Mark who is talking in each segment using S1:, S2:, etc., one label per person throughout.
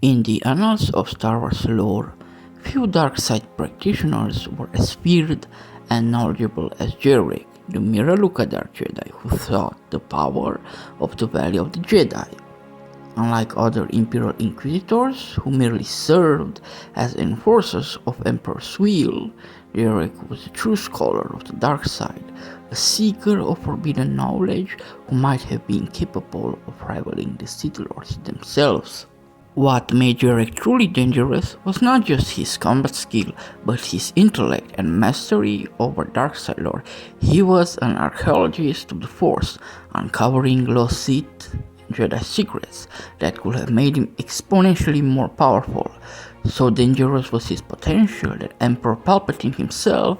S1: In the annals of Star Wars lore, few dark side practitioners were as feared and knowledgeable as Jarek, the Miraluka Dark Jedi who sought the power of the Valley of the Jedi. Unlike other Imperial Inquisitors who merely served as enforcers of Emperor's will, Jarek was a true scholar of the dark side, a seeker of forbidden knowledge who might have been capable of rivaling the Sith Lords themselves. What made Jarek truly dangerous was not just his combat skill, but his intellect and mastery over dark side lore. He was an archaeologist of the Force, uncovering lost Sith and Jedi secrets that could have made him exponentially more powerful. So dangerous was his potential that Emperor Palpatine himself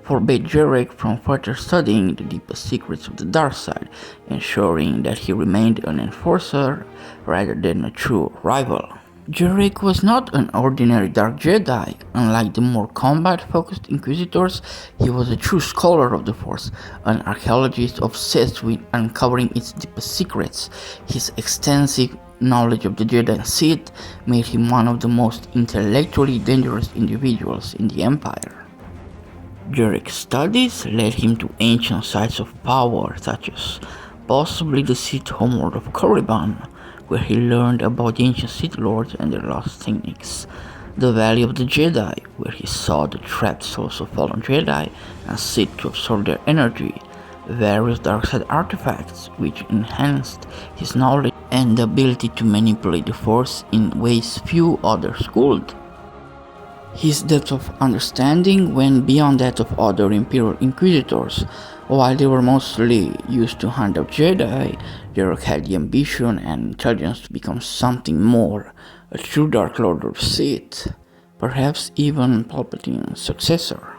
S1: forbade Jarek from further studying the deepest secrets of the dark side, ensuring that he remained an enforcer rather than a true rival. Jarek was not an ordinary Dark Jedi. Unlike the more combat-focused Inquisitors, he was a true scholar of the Force, an archaeologist obsessed with uncovering its deepest secrets. His extensive knowledge of the Jedi and Sith made him one of the most intellectually dangerous individuals in the Empire. Jarek's studies led him to ancient sites of power such as possibly the Sith homeworld of Korriban, where he learned about the ancient Sith Lords and their lost techniques, the Valley of the Jedi, where he saw the trapped souls of fallen Jedi and Sith to absorb their energy, various dark side artifacts which enhanced his knowledge and the ability to manipulate the Force in ways few others could. His depth of understanding went beyond that of other Imperial Inquisitors. While they were mostly used to hunt out Jedi, Jarek had the ambition and intelligence to become something more, a true Dark Lord of Sith, perhaps even Palpatine's successor.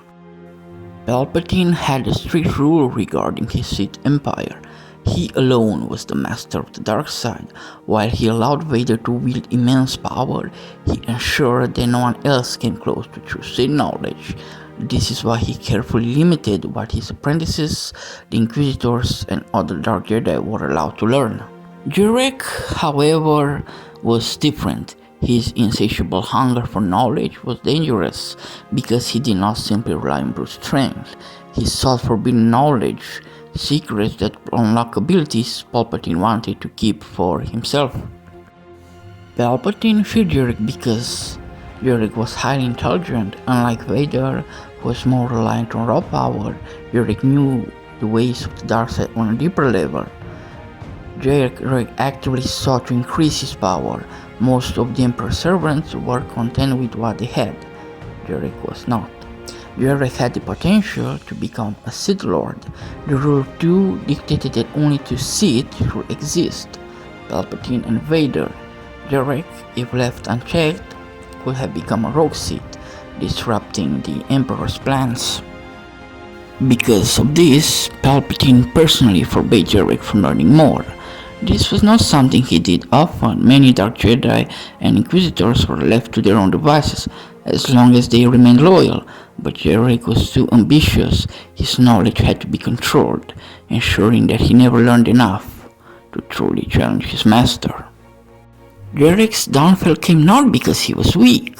S1: Palpatine had a strict rule regarding his Sith Empire. He alone was the master of the dark side. While he allowed Vader to wield immense power, he ensured that no one else came close to true Sith knowledge. This is why he carefully limited what his apprentices, the Inquisitors, and other Dark Jedi were allowed to learn. Jarek, however, was different. His insatiable hunger for knowledge was dangerous because he did not simply rely on brute strength. He sought forbidden knowledge, secrets that unlock abilities Palpatine wanted to keep for himself. Palpatine feared Jarek because Jarek was highly intelligent. Unlike Vader, who was more reliant on raw power, Jarek knew the ways of the dark side on a deeper level. Jarek actively sought to increase his power. Most of the Emperor's servants were content with what they had. Jarek was not. Jarek had the potential to become a Sith Lord. The rule of two dictated that only two Sith should exist, Palpatine and Vader. Jarek, if left unchecked, could have become a rogue Sith, disrupting the Emperor's plans. Because of this, Palpatine personally forbade Jarek from learning more. This was not something he did often. Many Dark Jedi and Inquisitors were left to their own devices, as long as they remained loyal, but Jarek was too ambitious. His knowledge had to be controlled, ensuring that he never learned enough to truly challenge his master. Jarek's downfall came not because he was weak,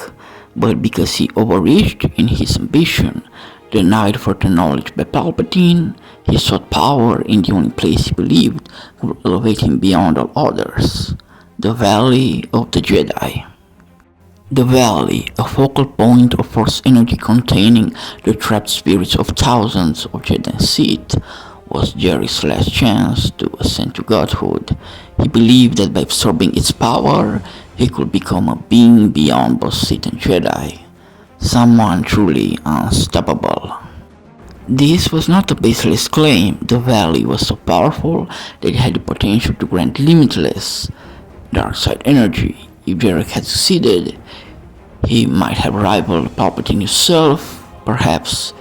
S1: but because he overreached in his ambition. Denied further knowledge by Palpatine, he sought power in the only place he believed would elevate him beyond all others, the Valley of the Jedi. The Valley, a focal point of Force energy containing the trapped spirits of thousands of Jedi and Sith, was Jarek's last chance to ascend to godhood. He believed that by absorbing its power, he could become a being beyond both Sith and Jedi, someone truly unstoppable. This was not a baseless claim. The Valley was so powerful that it had the potential to grant limitless dark side energy. If Jarek had succeeded, he might have rivaled Palpatine himself, perhaps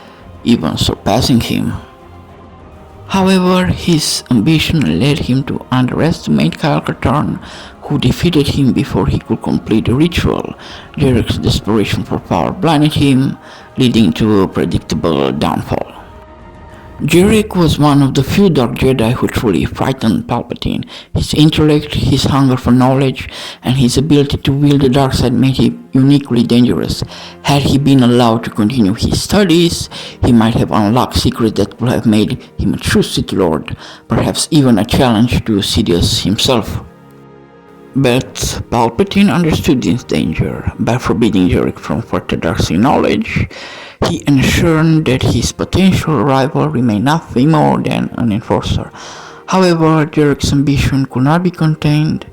S1: even surpassing him. However, his ambition led him to underestimate Kyle Katarn, who defeated him before he could complete the ritual. Jarek's desperation for power blinded him, leading to a predictable downfall. Jarek was one of the few Dark Jedi who truly frightened Palpatine. His intellect, his hunger for knowledge, and his ability to wield the dark side made him uniquely dangerous. Had he been allowed to continue his studies, he might have unlocked secrets that would have made him a true Sith Lord, perhaps even a challenge to Sidious himself. But Palpatine understood this danger. By forbidding Jarek from further dark-side knowledge, he ensured that his potential rival remained nothing more than an enforcer. However, Jarek's ambition could not be contained,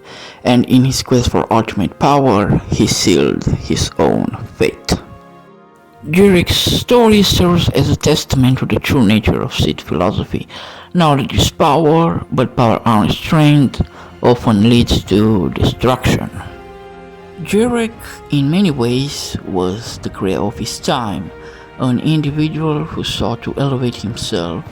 S1: and in his quest for ultimate power, he sealed his own fate. Jarek's story serves as a testament to the true nature of Sith philosophy. Knowledge is power, but power unrestrained often leads to destruction. Jarek, in many ways, was the creator of his time, an individual who sought to elevate himself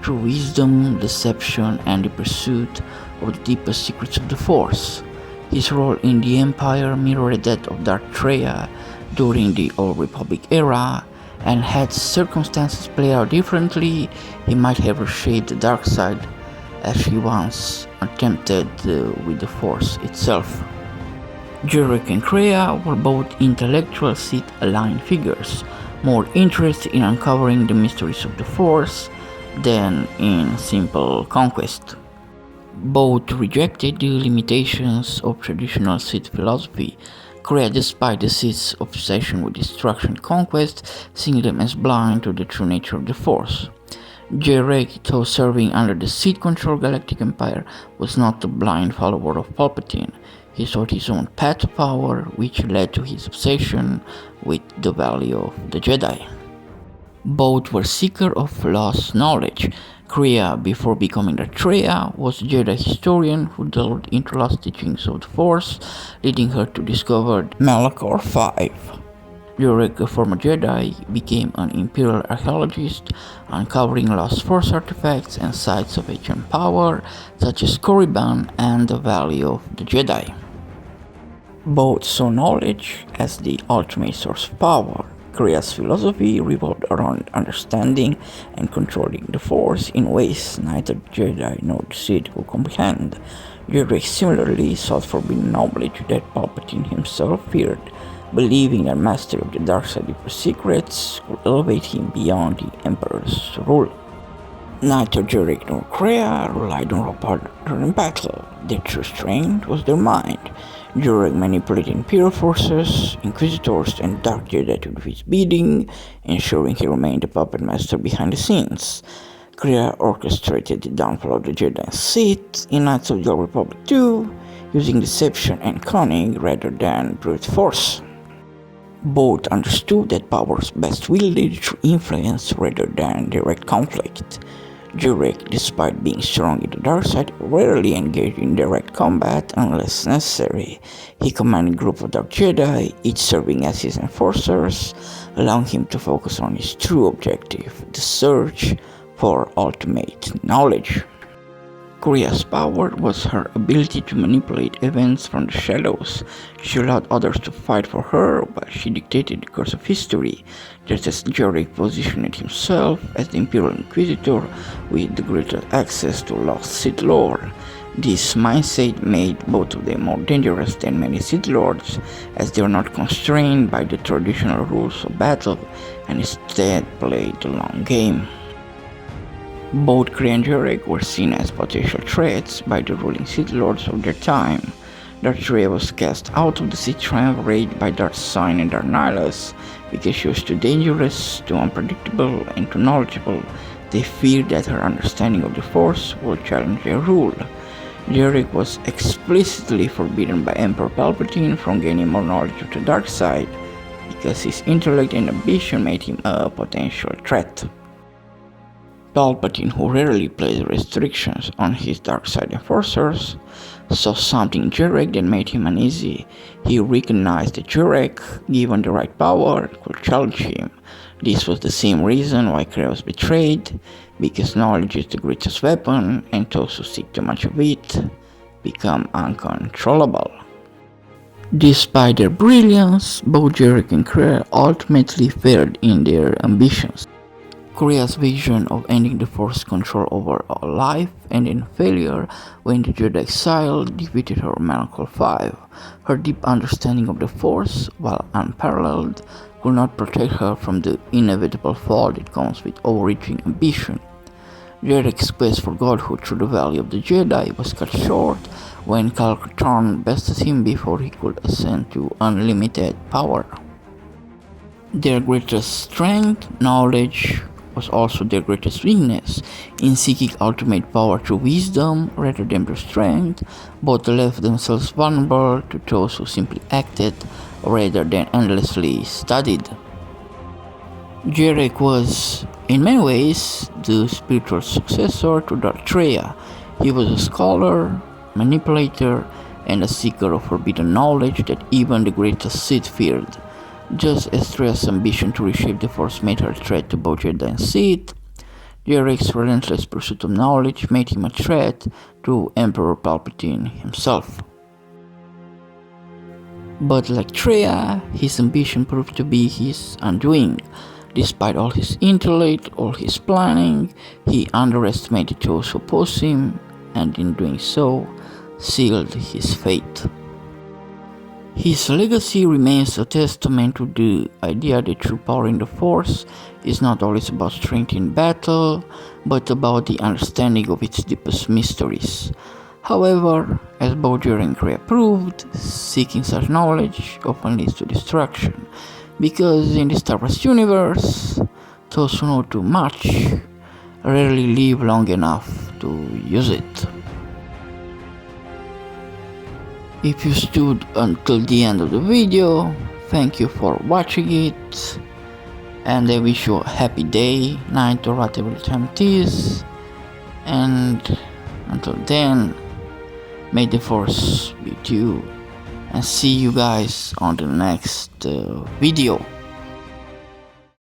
S1: through wisdom, deception, and the pursuit of the deepest secrets of the Force. His role in the Empire mirrored that of Darth Traya during the Old Republic era, and had circumstances played out differently, he might have reshaped the dark side as he once attempted with the Force itself. Jarek and Kreia were both intellectual Sith-aligned figures, more interested in uncovering the mysteries of the Force than in simple conquest. Both rejected the limitations of traditional Sith philosophy. Kreia, despite the Sith's obsession with destruction and conquest, seeing them as blind to the true nature of the Force. Jarek, though serving under the Sith-controlled Galactic Empire, was not a blind follower of Palpatine. He sought his own path to power, which led to his obsession with the value of the Jedi. Both were seekers of lost knowledge. Kreia, before becoming a Traya, was a Jedi historian who delved into lost teachings of the Force, leading her to discover Malachor V. Jarek, a former Jedi, became an Imperial archaeologist, uncovering lost Force artifacts and sites of ancient power, such as Korriban and the Valley of the Jedi. Both saw knowledge as the ultimate source of power. Kreia's philosophy revolved around understanding and controlling the Force in ways neither Jedi nor the Sith could comprehend. Jarek similarly sought forbidden knowledge that Palpatine himself feared, believing that mastery of the dark side of secrets would elevate him beyond the Emperor's rule. Neither Jarek nor Kreia relied on raw power during battle. Their true strength was their mind. Jarek manipulated Imperial forces, Inquisitors, and Dark Jedi to do his bidding, ensuring he remained the puppet master behind the scenes. Kreia orchestrated the downfall of the Jedi and Sith in Knights of the Old Republic 2, using deception and cunning rather than brute force. Both understood that power was best wielded through influence rather than direct conflict. Jarek, despite being strong in the dark side, rarely engaged in direct combat unless necessary. He commanded a group of Dark Jedi, each serving as his enforcers, allowing him to focus on his true objective, the search for ultimate knowledge. Kreia's power was her ability to manipulate events from the shadows. She allowed others to fight for her while she dictated the course of history, just as Jarek positioned himself as the Imperial Inquisitor with the greater access to lost Sith lore. This mindset made both of them more dangerous than many Sith Lords, as they were not constrained by the traditional rules of battle and instead played the long game. Both Kreia and Jarek were seen as potential threats by the ruling Sith Lords of their time. Darth Traya was cast out of the Sith Triumvirate by Darth Sign and Darth Nihilus because she was too dangerous, too unpredictable, and too knowledgeable. They feared that her understanding of the Force would challenge their rule. Jarek was explicitly forbidden by Emperor Palpatine from gaining more knowledge of the dark side because his intellect and ambition made him a potential threat. Palpatine, who rarely placed restrictions on his dark side enforcers, saw something in Jarek that made him uneasy. He recognized that Jarek, given the right power, could challenge him. This was the same reason why Kreia was betrayed, because knowledge is the greatest weapon, and those who seek too much of it become uncontrollable. Despite their brilliance, both Jarek and Kreia ultimately failed in their ambitions. Kriya's vision of ending the Force control over her life ended in failure when the Jedi exile defeated her Miracle 5. Her deep understanding of the Force, while unparalleled, could not protect her from the inevitable fall that comes with overreaching ambition. Jarek's quest for godhood through the Valley of the Jedi was cut short when Cal Katarn bested him before he could ascend to unlimited power. Their greatest strength, knowledge, was also their greatest weakness. In seeking ultimate power through wisdom rather than through strength, both left themselves vulnerable to those who simply acted rather than endlessly studied. Jarek was, in many ways, the spiritual successor to Darth Treya. He was a scholar, manipulator, and a seeker of forbidden knowledge that even the greatest Sith feared. Just as Treya's ambition to reshape the Force made her a threat to both Jedi and Sith, Jarek's relentless pursuit of knowledge made him a threat to Emperor Palpatine himself. But like Treya, his ambition proved to be his undoing. Despite all his intellect, all his planning, he underestimated those who opposed him, and in doing so, sealed his fate. His legacy remains a testament to the idea that true power in the Force is not always about strength in battle, but about the understanding of its deepest mysteries. However, as both Jarek and Kreia proved, seeking such knowledge often leads to destruction, because in the Star Wars universe, those who know too much rarely live long enough to use it. If you stood until the end of the video, thank you for watching it, and I wish you a happy day, night, or whatever time it is. And until then, may the Force be with you, and see you guys on the next video.